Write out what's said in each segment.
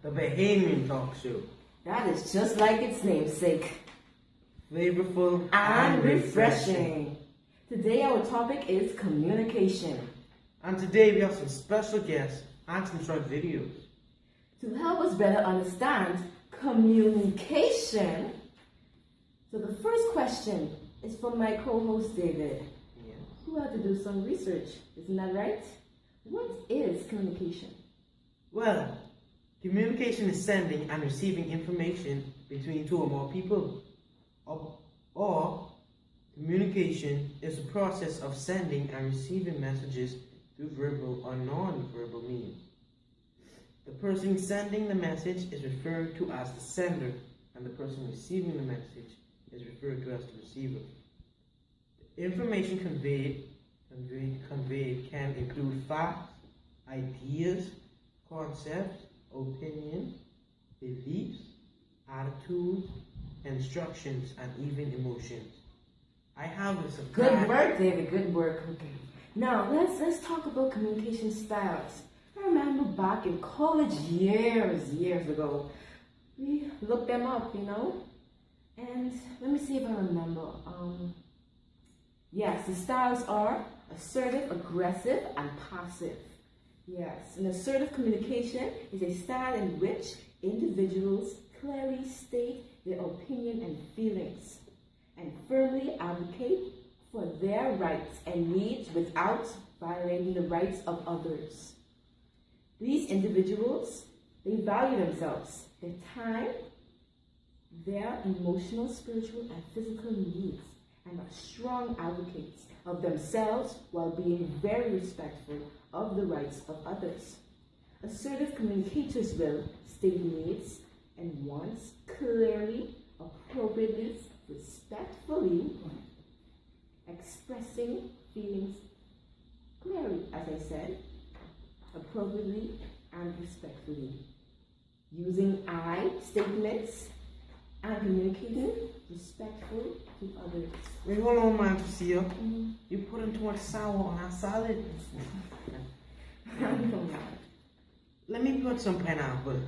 The Bahamian Talk Show. That is just like its namesake. Flavorful And refreshing. Today our topic is communication. And today we have some special guests and some short videos. To help us better understand communication, so the first question is from my co-host David, who had to do some research. Isn't that right? What is communication? Well, communication is sending and receiving information between two or more people. Or communication is the process of sending and receiving messages through verbal or non-verbal means. The person sending the message is referred to as the sender, and the person receiving the message is referred to as the receiver. The information conveyed can include facts, ideas, concepts, opinions, beliefs, attitudes, instructions, and even emotions. I have a surprise. Good work, David. Good work. Okay. Now let's talk about communication styles. I remember back in college years ago, we looked them up, and let me see if I remember. Yes, the styles are assertive, aggressive, and passive. Yes, an assertive communication is a style in which individuals clearly state their opinion and feelings and firmly advocate for their rights and needs without violating the rights of others. These individuals, they value themselves, their time, their emotional, spiritual, and physical needs, and are strong advocates of themselves while being very respectful of the rights of others. Assertive communicators will state needs and wants clearly, appropriately, respectfully, expressing feelings clearly, as I said, appropriately and respectfully, using I statements and communicating respectful to others. Wait, hold on, man, Priscilla. You putting too much sour on our salad. Let me put some pineapple.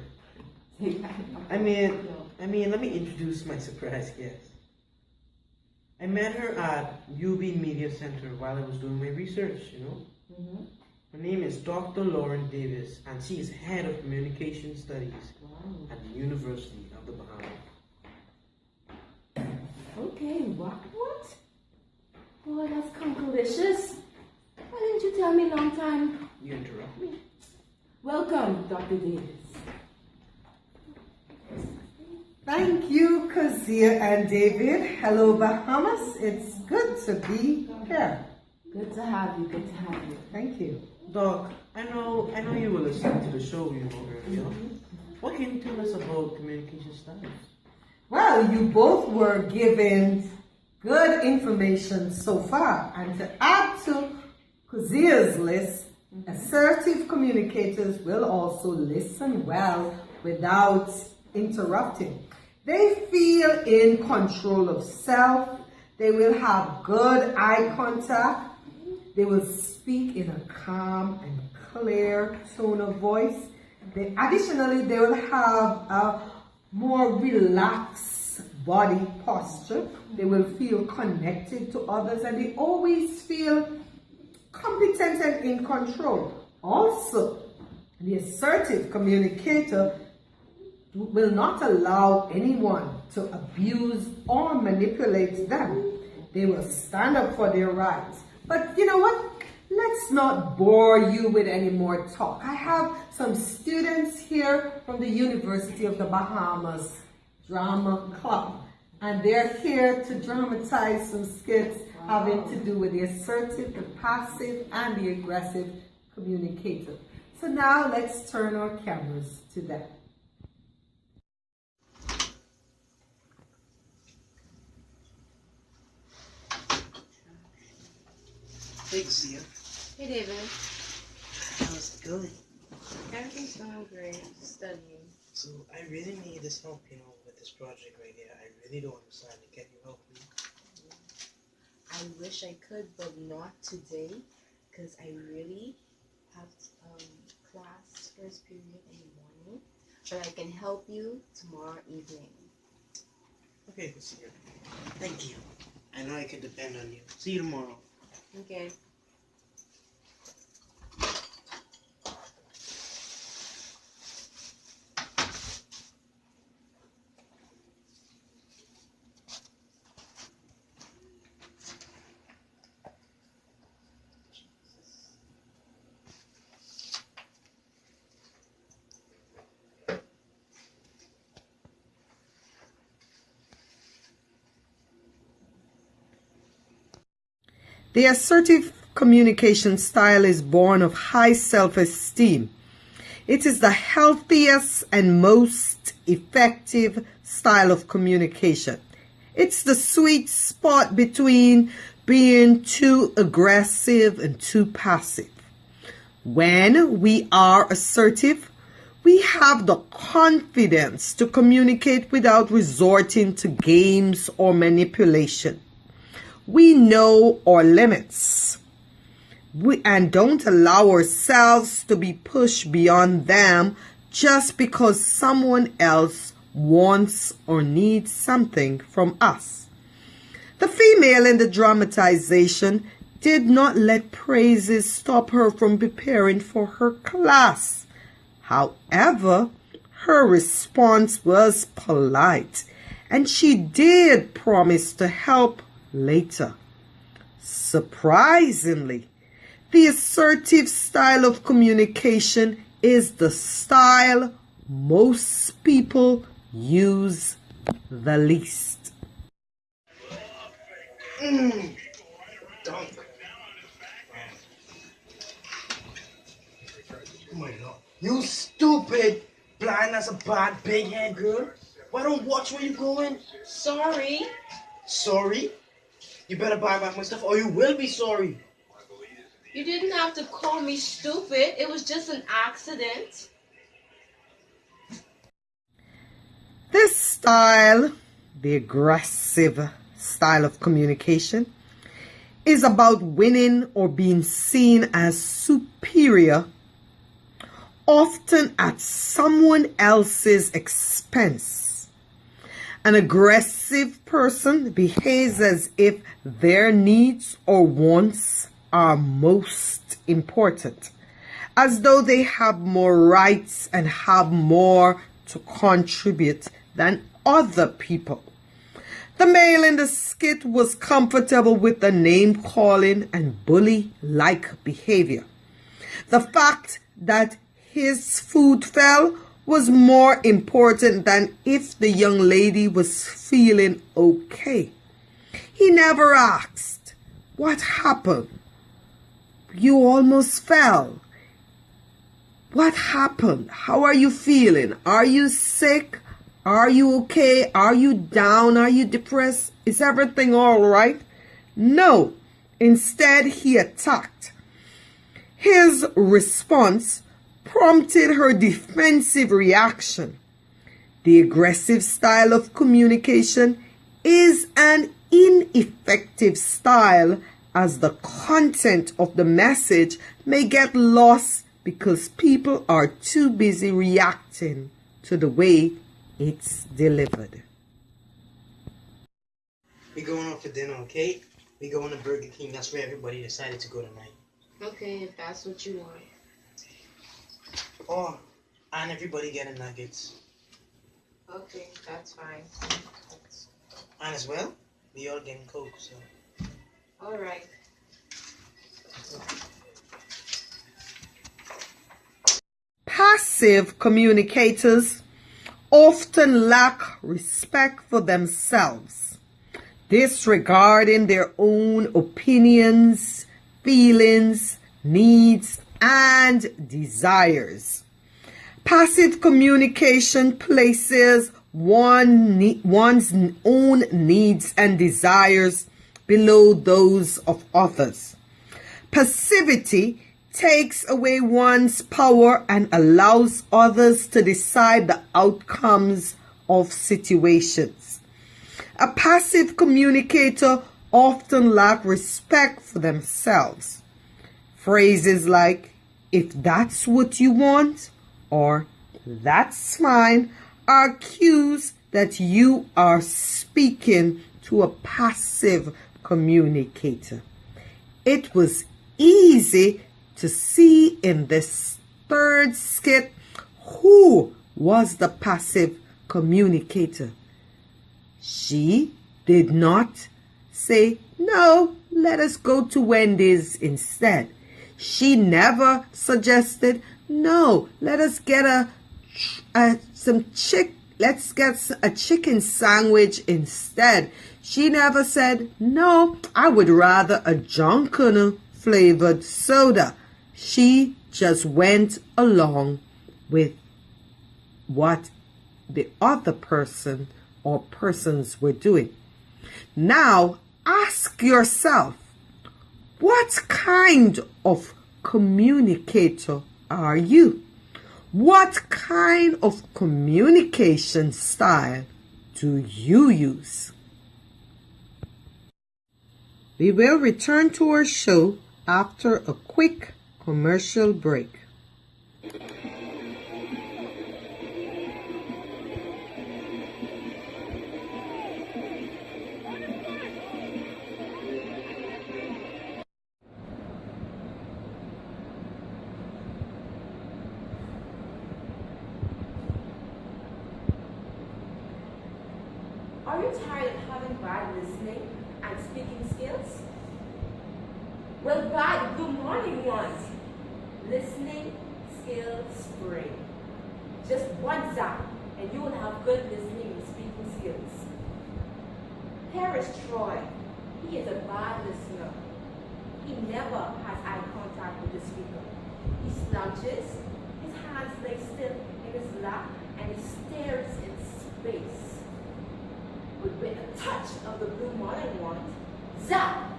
I mean, let me introduce my surprise guest. I met her at UB Media Center while I was doing my research, Her name is Dr. Lauren Davis, and she is head of communication studies at the University of the Bahamas. Okay, what? Boy, that's delicious. Why didn't you tell me long time? You interrupt me. Welcome, Dr. Davis. Thank you, Kazia and David. Hello, Bahamas. It's good to be here. Good to have you. Thank you. Doc, I know you were listening to the show, earlier. What can you tell us about communication styles? Well, you both were given good information so far. And to add to Kazia's list, assertive communicators will also listen well without interrupting. They feel in control of self. They will have good eye contact. They will speak in a calm and clear tone of voice. Additionally, they will have a more relaxed body posture. They will feel connected to others, and they always feel competent and in control. Also, the assertive communicator will not allow anyone to abuse or manipulate them. They will stand up for their rights. But you know what? Let's not bore you with any more talk. I have some students here from the University of the Bahamas Drama Club, and they're here to dramatize some skits having to do with the assertive, the passive, and the aggressive communicator. So now let's turn our cameras to them. Hey, Zia. Hey, David. How's it going? Everything's going great. Studying. So, I really need this help, with this project right here. I really don't understand it. Can you help me? I wish I could, but not today, because I really have class first period in the morning. but I can help you tomorrow evening. Okay, Casilla. Thank you. I know I can depend on you. See you tomorrow. Okay. The assertive communication style is born of high self-esteem. It is the healthiest and most effective style of communication. It's the sweet spot between being too aggressive and too passive. When we are assertive, we have the confidence to communicate without resorting to games or manipulation. We know our limits and don't allow ourselves to be pushed beyond them just because someone else wants or needs something from us. The female in the dramatization did not let praises stop her from preparing for her class. However, her response was polite, and she did promise to help later. Surprisingly, the assertive style of communication is the style most people use the least. Dunk. Oh my God. You stupid, blind as a bat, big head girl. Why don't watch where you're going? Sorry. Sorry? You better buy back my stuff or you will be sorry. You didn't have to call me stupid. It was just an accident. This style, the aggressive style of communication, is about winning or being seen as superior, often at someone else's expense. An aggressive person behaves as if their needs or wants are most important, as though they have more rights and have more to contribute than other people. The male in the skit was comfortable with the name-calling and bully-like behavior. The fact that his food fell was more important than if the young lady was feeling okay. He never asked, "What happened? You almost fell. What happened? How are you feeling? Are you sick? Are you okay? Are you down? Are you depressed? Is everything all right?" No. Instead, he attacked. His response prompted her defensive reaction. The aggressive style of communication is an ineffective style, as the content of the message may get lost because people are too busy reacting to the way it's delivered. We're going out for dinner, okay? We're going to Burger King. That's where everybody decided to go tonight. Okay, if that's what you want. Oh, and everybody getting nuggets. Okay, that's fine. And as well, we all getting Coke, so. All right. Passive communicators often lack respect for themselves, disregarding their own opinions, feelings, needs, and desires. Passive communication places one's own needs and desires below those of others. Passivity takes away one's power and allows others to decide the outcomes of situations. A passive communicator often lacks respect for themselves. Phrases like, "if that's what you want," or that's fine are cues that you are speaking to a passive communicator. It was easy to see in this third skit who was the passive communicator. She did not say, "No, let us go to Wendy's instead." She never suggested, "No, let us get let's get a chicken sandwich instead." She never said, "No, I would rather a Junkin flavored soda." She just went along with what the other person or persons were doing. Now ask yourself, what kind of communicator are you? What kind of communication style do you use? We will return to our show after a quick commercial break. Are you tired of having bad listening and speaking skills? Well, buy the Blue Morning ones. Listening Skill Spring. Just one zap and you will have good listening and speaking skills. Here is Troy. He is a bad listener. He never has eye contact with the speaker. He slouches, his hands lay still in his lap, and he stares in space. But with a touch of the Blue Morning wand, zap!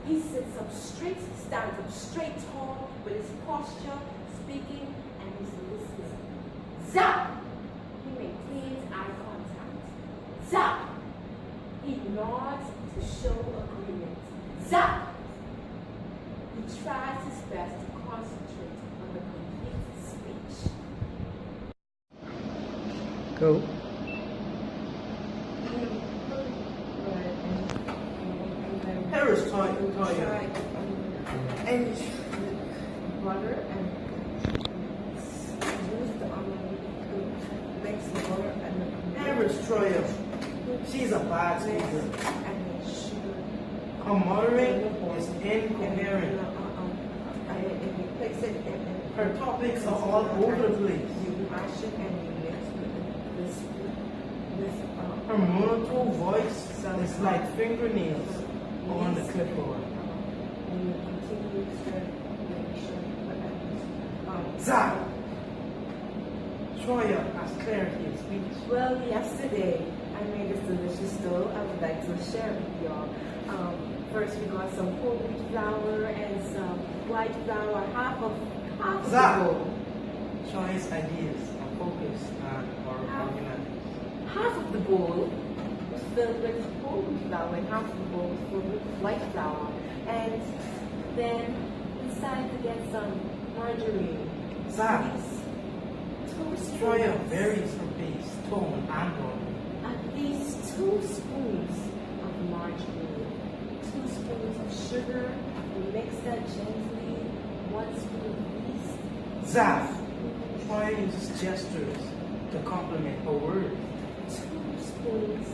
He sits up straight, stands up straight tall with his posture, speaking, and he's listening. Zap! He maintains eye contact. Zap! He nods to show agreement. Zap! He tries his best to concentrate on the complete speech. Go. Harris Toya. And butter and use the to mix the butter and Harris Troya. She's a bad speaker. and sugar. Her muttering is incoherent. And you place it in Her topics are all over the place. you mash it and you mix with this Her monotone voice is like fingernails on the clipboard. and you continue to make sure that Zap! Troya has clarity of speech. Well, yesterday I made this delicious dough. I would like to share it with y'all. First, we got some whole wheat flour and some white flour, half of Zap! the bowl. Troya's ideas are focused and are organized. Half of the bowl was filled with whole wheat flour, and half of the bowl was filled with white flour. And then we decided to get some margarine. Zap! These 2 Troya spoons. varies her pace, tone, and volume. At least 2 spoons of margarine, 2 spoons of sugar, we mix that gently, 1 spoon of yeast, Zap! Troya uses gestures to complement her words. 2 spoons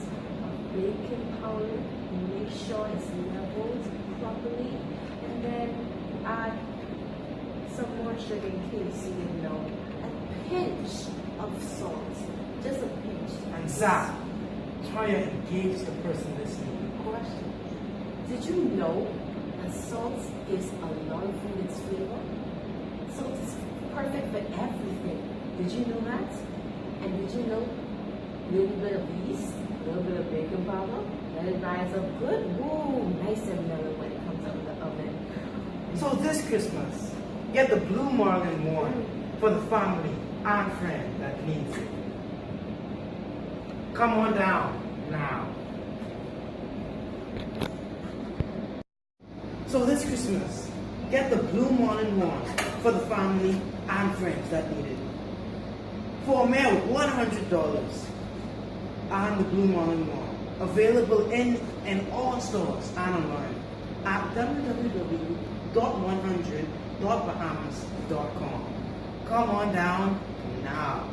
of baking powder, make sure it's leveled properly, and then add some more sugar in case you didn't know. A pinch of salt, just a pinch. And Zap! Troya engaged the person listening with questions. Did you know that salt gives a lot of food its flavor? Salt is perfect for everything. Did you know that? And did you know a little bit of yeast, a little bit of baking powder, let it rise up good, woo, nice and mellow when it comes out of the oven. So this Christmas, get the Blue Marlin wand for the family and friend that needs it. Come on down now. So this Christmas, get the Blue Marlin wand for the family and friends that need it. for a mere $100 on the Blue Marlin Mall. Available in and all stores and online at www.100.bahamas.com. Come on down now.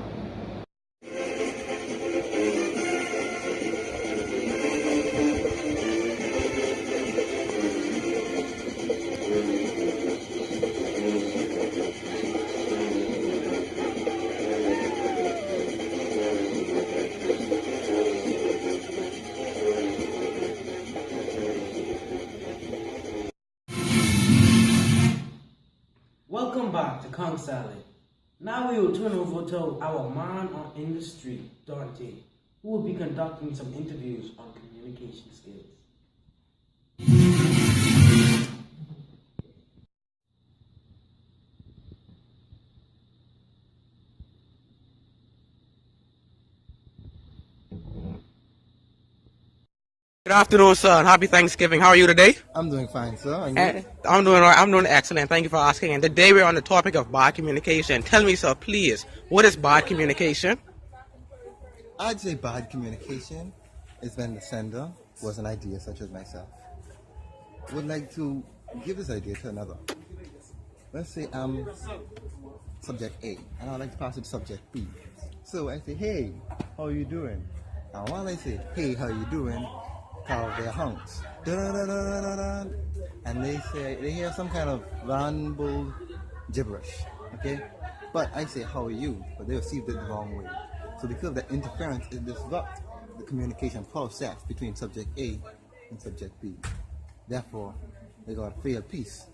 Welcome back to Kong Salad. Now we will turn over to our man in the street, Dante, who will be conducting some interviews on communication skills. Good afternoon, sir, and happy Thanksgiving. How are you today? I'm doing fine, sir. And you? I'm doing all right. I'm doing excellent. Thank you for asking. And today we're on the topic of bad communication. Tell me, sir, please, what is bad communication? I'd say bad communication is when the sender was an idea such as myself would like to give this idea to another. Let's say I'm subject A, and I'd like to pass it to subject B. So I say, hey, how are you doing? And while I say, hey, how you doing? Call their hunks. And they hear some kind of ramble gibberish. Okay? But I say, how are you? But they received it the wrong way. So because of that interference, it disrupts the communication process between subject A and subject B. Therefore, they got a failed piece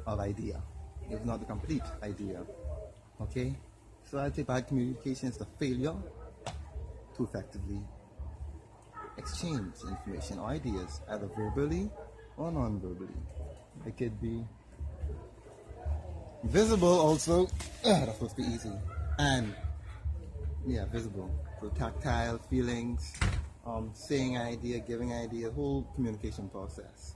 of idea. It was not the complete idea. Okay? So I'd say bad communication is the failure to effectively exchange information or ideas, either verbally or non-verbally. It could be visible also. That's supposed to be easy. And yeah, visible. So tactile feelings, saying an idea, giving an idea, whole communication process.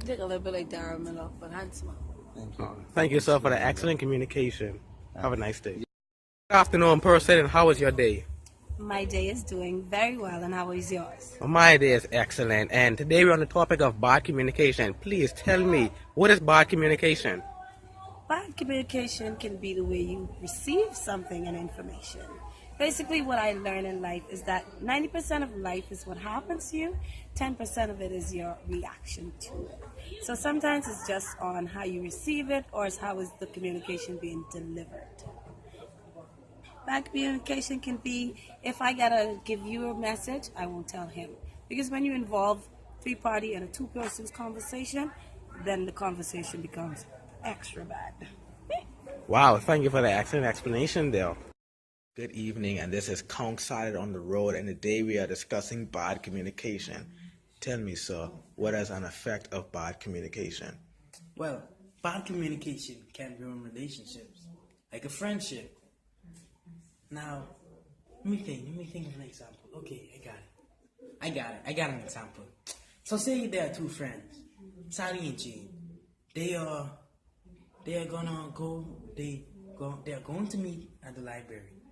Look a little bit like Darren Miller, but handsome. Thank you. Thank you, sir, for the excellent communication. Have a nice day. Good afternoon, person, and how was your day? My day is doing very well, and how is yours? My day is excellent, and today we're on the topic of bad communication. Please tell me, what is bad communication? Bad communication can be the way you receive something and information. Basically, what I learned in life is that 90% of life is what happens to you, 10% of it is your reaction to it. So sometimes it's just on how you receive it, or it's how is the communication being delivered. Bad communication can be, if I gotta give you a message, I won't tell him. Because when you involve three-party and a two-person's conversation, then the conversation becomes extra bad. Wow, thank you for the excellent explanation there. Good evening, and this is Kong Salad on the Road, and today we are discussing bad communication. Tell me, sir, what is an effect of bad communication? Well, bad communication can ruin relationships, like a friendship. Now, let me think of an example. Okay, I got an example. So say there are two friends, Sally and Jane. They are going to meet at the library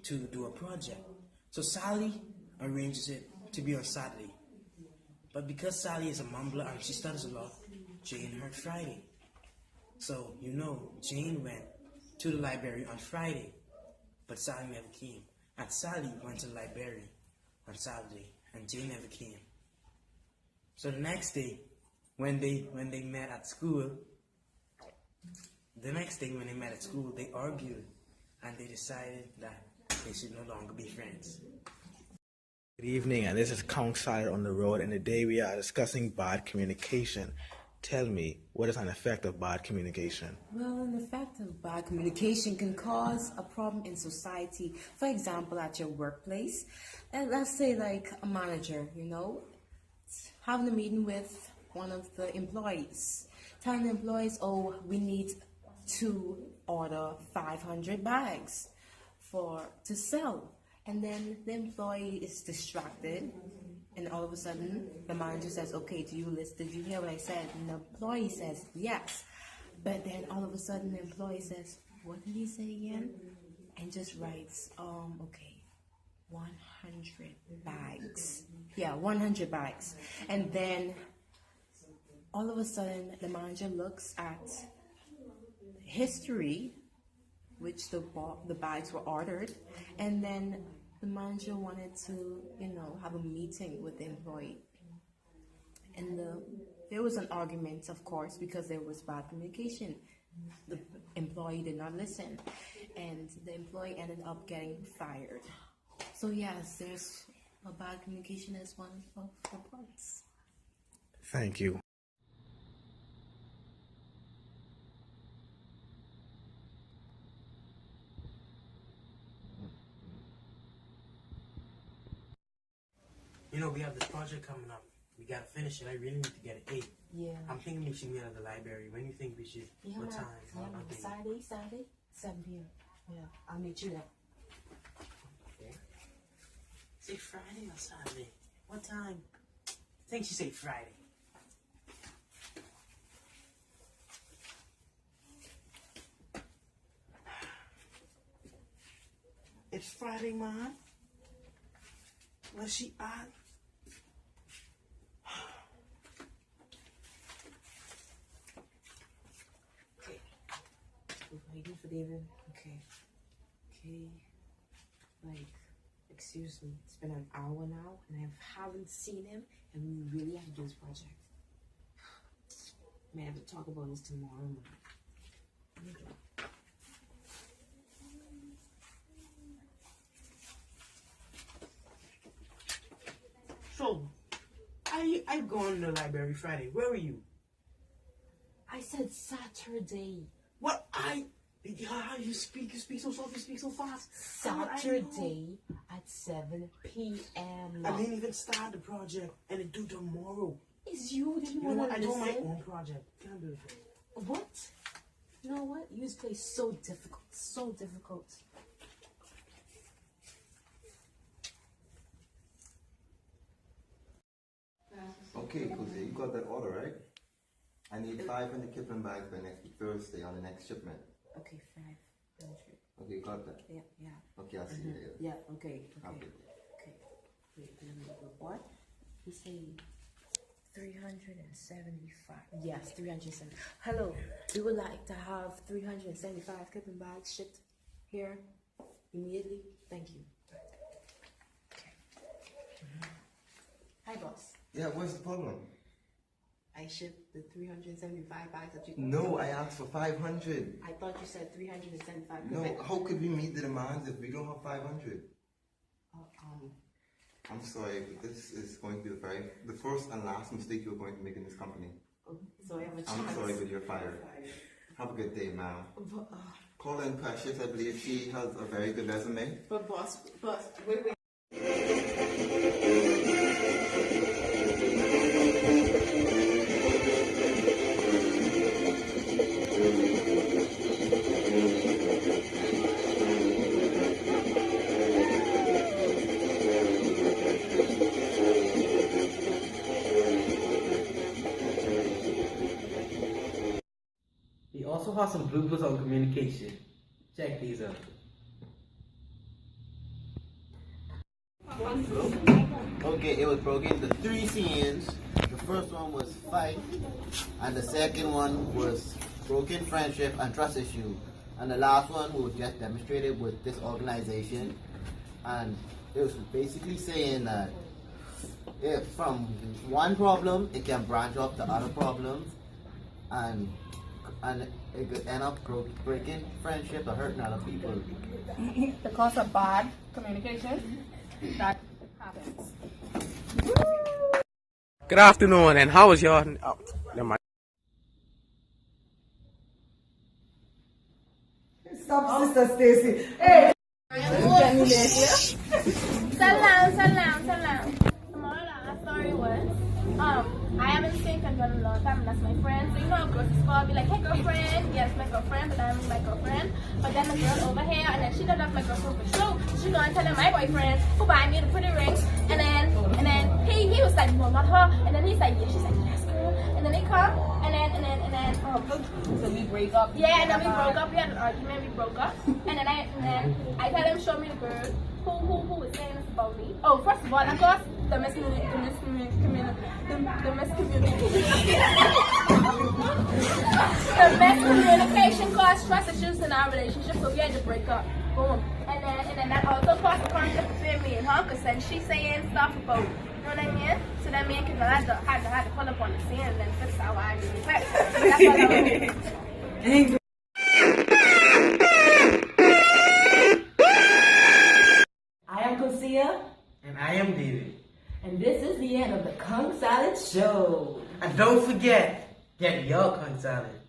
to do a project. So Sally arranges it to be on Saturday. But because Sally is a mumbler and she stutters a lot, Jane heard Friday. So, Jane went to the library on Friday, but Sally never came. And Sally went to the library on Saturday, and Jane never came. So the next day, when they met at school, they argued, and they decided that they should no longer be friends. Good evening, and this is Kong Salad on the Road, and today we are discussing bad communication. Tell me, what is an effect of bad communication? Well, an effect of bad communication can cause a problem in society. For example, at your workplace, and let's say like a manager, having a meeting with one of the employees, telling the employees, oh, we need to order 500 bags to sell. And then the employee is distracted, and all of a sudden the manager says, okay, did you hear what I said? And the employee says yes, but then all of a sudden the employee says, what did he say again? And just writes, okay, 100 bags. Yeah, 100 bags. And then all of a sudden, the manager looks at history, which the bags were ordered, and then the manager wanted to, have a meeting with the employee. And there was an argument, of course, because there was bad communication. The employee did not listen, and the employee ended up getting fired. So yes, there's a bad communication as one of the parts. Thank you. We have this project coming up. We gotta finish it. I really need to get an 8. Yeah. I'm thinking we should meet at the library. When do you think we should? What time? Saturday, 7 p.m. Yeah, I'll meet you there. Okay. Say Friday or Saturday? What time? I think she said Friday. It's Friday, man. Where's she at? Okay. Waiting for David. Okay. Like, excuse me. It's been an hour now, and I haven't seen him, and we really have to do this project. May have to talk about this tomorrow. So, I going to the library Friday. Where were you? I said Saturday. What? You speak so soft, you speak so fast. Saturday at 7 p.m. I didn't even start the project, and it's due tomorrow. It's you didn't You know want what? to I listen. do my own project. Can I do it? What? You know what? You play so difficult. So difficult. Okay, Kuzi, you got that order, right? I need 500 Kipling bags by next week Thursday on the next shipment. Okay, 500. Okay, you got that? Yeah. Okay, I'll see you later. Yeah, okay. Okay. Wait, let me look. What? He's saying 375. Yes, 375. Hello, we would like to have 375 Kipling bags shipped here immediately. Thank you. Okay. Hi, boss. Yeah, what's the problem? I shipped the 375 bags that you. No, I asked for 500. I thought you said 375. No, how could we meet the demands if we don't have 500? I'm sorry, but this is going to be the first and last mistake you're going to make in this company. So I have a chance. I'm sorry, but you're fired. Have a good day, ma'am. Call in Precious, I believe she has a very good resume. But boss, wait. He also has some bloopers on communication. Check these out. Okay, it was broken into 3 scenes. The first one was fight, and the second one was broken friendship and trust issue. And the last one was just demonstrated with this organization. And it was basically saying that if from one problem, it can branch off to other problems, and it could end up breaking friendship or hurting other people. Because of bad communication, that happens. Good afternoon, and how was your? Oh, never mind. Stop, Sister Stacy. Hey! Salam. Tomorrow, story was, I haven't seen Kendra in a long time, and that's my friend. So you know how girls is called, be like, hey girlfriend, yes, my girlfriend, but I'm my girlfriend. But then the girl over here, and then she don't love my girlfriend for sure. She gonna tell my boyfriend who buy me the pretty rings, and then he was was like, no, not her. And then he's like, yeah. She's like, yes, girl. And then they come, and then, So we break up. yeah, and then we broke up. We had an argument. We broke up. And then I tell him, show me the girl who was saying this about me. Oh, first of all, of course, the miscommunication caused trust issues in our relationship, so we had to break up. Boom. And then that also caused a conflict between me and her, because then she's saying stuff about, you know what I mean? So then me and Kendall had to pull up on the scene and then fix our argument. That's what I was. I am Kosia, And I am David. and this is the end of the Kung Salad Show. And don't forget, get your Kung Salad.